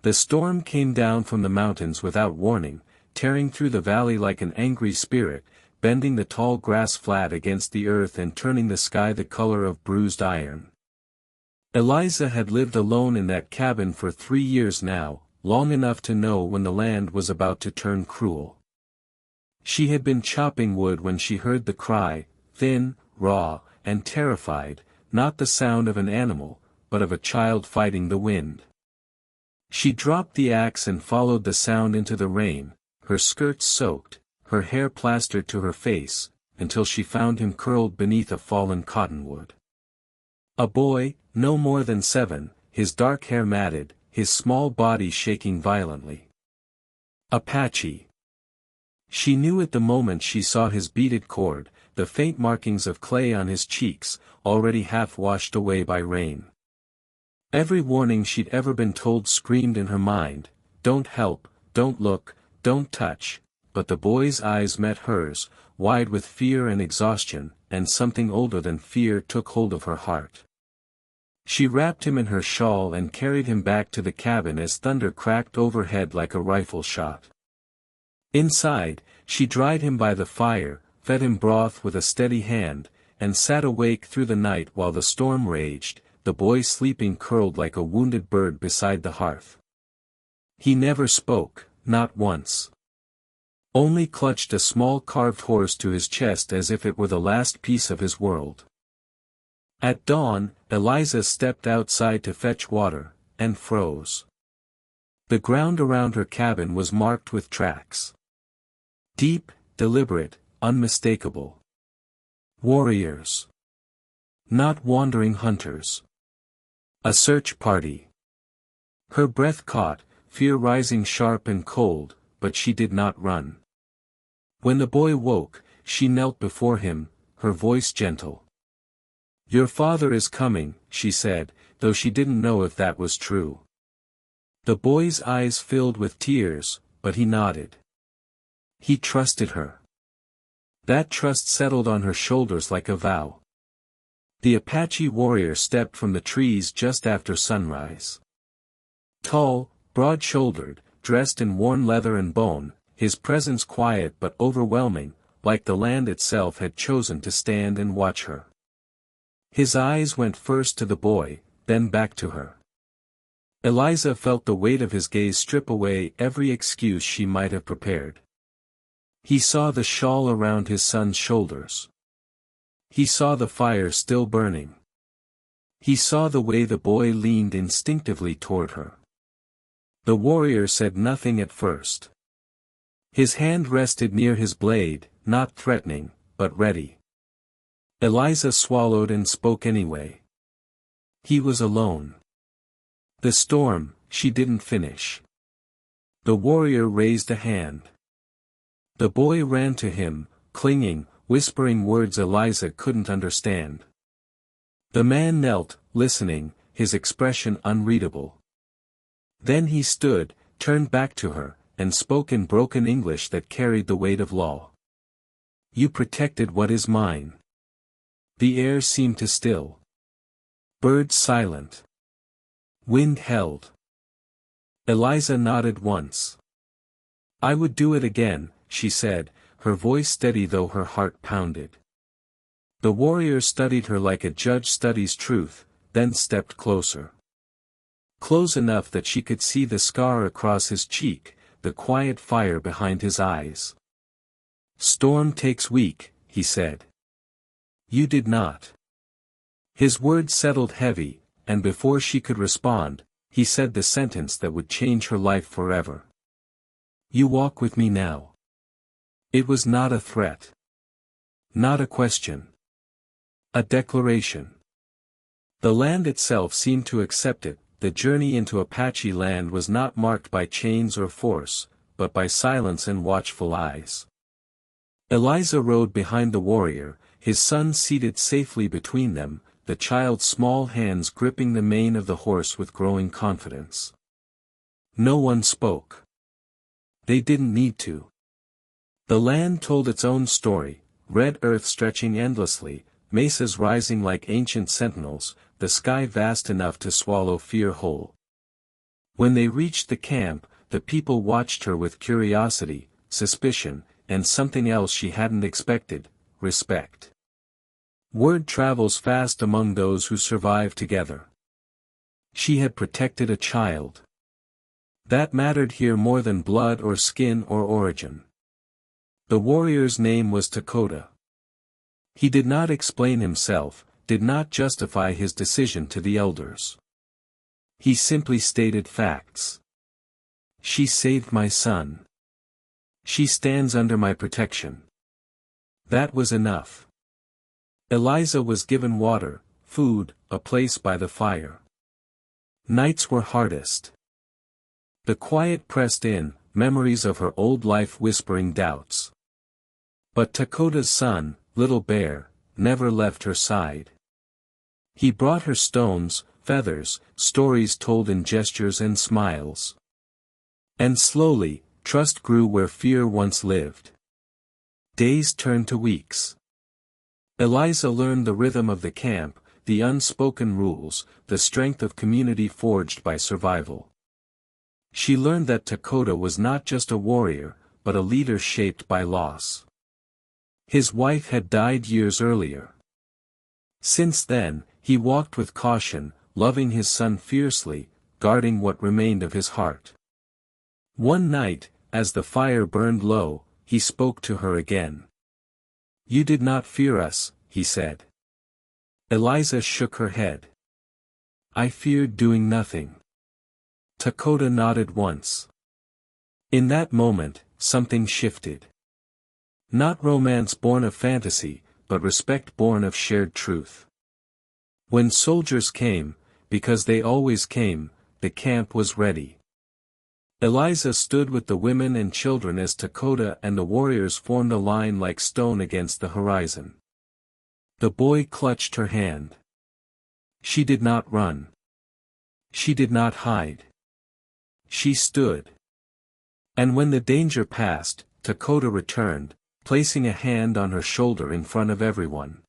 The storm came down from the mountains without warning, tearing through the valley like an angry spirit, bending the tall grass flat against the earth and turning the sky the color of bruised iron. Eliza had lived alone in that cabin for 3 years now, long enough to know when the land was about to turn cruel. She had been chopping wood when she heard the cry, thin, raw, and terrified, not the sound of an animal, but of a child fighting the wind. She dropped the axe and followed the sound into the rain, her skirts soaked, her hair plastered to her face, until she found him curled beneath a fallen cottonwood. A boy, no more than 7, his dark hair matted, his small body shaking violently. Apache. She knew at the moment she saw his beaded cord, the faint markings of clay on his cheeks, already half washed away by rain. Every warning she'd ever been told screamed in her mind, "Don't help, don't look, don't touch," but the boy's eyes met hers, wide with fear and exhaustion, and something older than fear took hold of her heart. She wrapped him in her shawl and carried him back to the cabin as thunder cracked overhead like a rifle shot. Inside, she dried him by the fire, fed him broth with a steady hand, and sat awake through the night while the storm raged, the boy sleeping curled like a wounded bird beside the hearth. He never spoke, not once. Only clutched a small carved horse to his chest as if it were the last piece of his world. At dawn, Eliza stepped outside to fetch water, and froze. The ground around her cabin was marked with tracks. Deep, deliberate, unmistakable. Warriors. Not wandering hunters. A search party. Her breath caught, fear rising sharp and cold, but she did not run. When the boy woke, she knelt before him, her voice gentle. "Your father is coming," she said, though she didn't know if that was true. The boy's eyes filled with tears, but he nodded. He trusted her. That trust settled on her shoulders like a vow. The Apache warrior stepped from the trees just after sunrise. Tall, broad-shouldered, dressed in worn leather and bone, his presence quiet but overwhelming, like the land itself had chosen to stand and watch her. His eyes went first to the boy, then back to her. Eliza felt the weight of his gaze strip away every excuse she might have prepared. He saw the shawl around his son's shoulders. He saw the fire still burning. He saw the way the boy leaned instinctively toward her. The warrior said nothing at first. His hand rested near his blade, not threatening, but ready. Eliza swallowed and spoke anyway. He was alone. The storm, she didn't finish. The warrior raised a hand. The boy ran to him, clinging, whispering words Eliza couldn't understand. The man knelt, listening, his expression unreadable. Then he stood, turned back to her, and spoke in broken English that carried the weight of law. "You protected what is mine." The air seemed to still. Birds silent. Wind held. Eliza nodded once. "I would do it again," she said, her voice steady though her heart pounded. The warrior studied her like a judge studies truth, then stepped closer. Close enough that she could see the scar across his cheek, the quiet fire behind his eyes. "Storm takes week," he said. "You did not." His words settled heavy, and before she could respond, he said the sentence that would change her life forever. "You walk with me now." It was not a threat. Not a question. A declaration. The land itself seemed to accept it. The journey into Apache land was not marked by chains or force, but by silence and watchful eyes. Eliza rode behind the warrior, his son seated safely between them, the child's small hands gripping the mane of the horse with growing confidence. No one spoke. They didn't need to. The land told its own story, red earth stretching endlessly, mesas rising like ancient sentinels, the sky vast enough to swallow fear whole. When they reached the camp, the people watched her with curiosity, suspicion, and something else she hadn't expected: respect. Word travels fast among those who survive together. She had protected a child. That mattered here more than blood or skin or origin. The warrior's name was Dakota. He did not explain himself, did not justify his decision to the elders. He simply stated facts. She saved my son. She stands under my protection. That was enough. Eliza was given water, food, a place by the fire. Nights were hardest. The quiet pressed in, memories of her old life whispering doubts. But Dakota's son, Little Bear, never left her side. He brought her stones, feathers, stories told in gestures and smiles. And slowly, trust grew where fear once lived. Days turned to weeks. Eliza learned the rhythm of the camp, the unspoken rules, the strength of community forged by survival. She learned that Dakota was not just a warrior, but a leader shaped by loss. His wife had died years earlier. Since then, he walked with caution, loving his son fiercely, guarding what remained of his heart. One night, as the fire burned low, he spoke to her again. "You did not fear us," he said. Eliza shook her head. "I feared doing nothing." Dakota nodded once. In that moment, something shifted. Not romance born of fantasy, but respect born of shared truth. When soldiers came, because they always came, the camp was ready. Eliza stood with the women and children as Dakota and the warriors formed a line like stone against the horizon. The boy clutched her hand. She did not run. She did not hide. She stood. And when the danger passed, Dakota returned, placing a hand on her shoulder in front of everyone.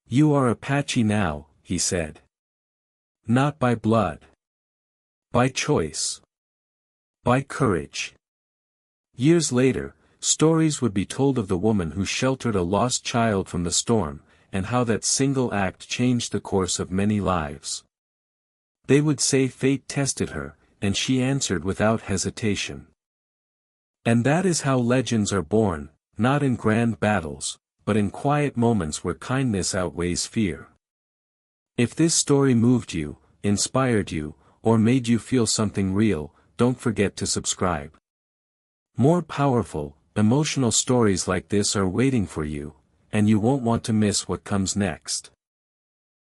"You are Apache now," he said. "Not by blood. By choice. By courage." Years later, stories would be told of the woman who sheltered a lost child from the storm, and how that single act changed the course of many lives. They would say fate tested her, and she answered without hesitation. And that is how legends are born, not in grand battles, but in quiet moments where kindness outweighs fear. If this story moved you, inspired you, or made you feel something real, don't forget to subscribe. More powerful, emotional stories like this are waiting for you, and you won't want to miss what comes next.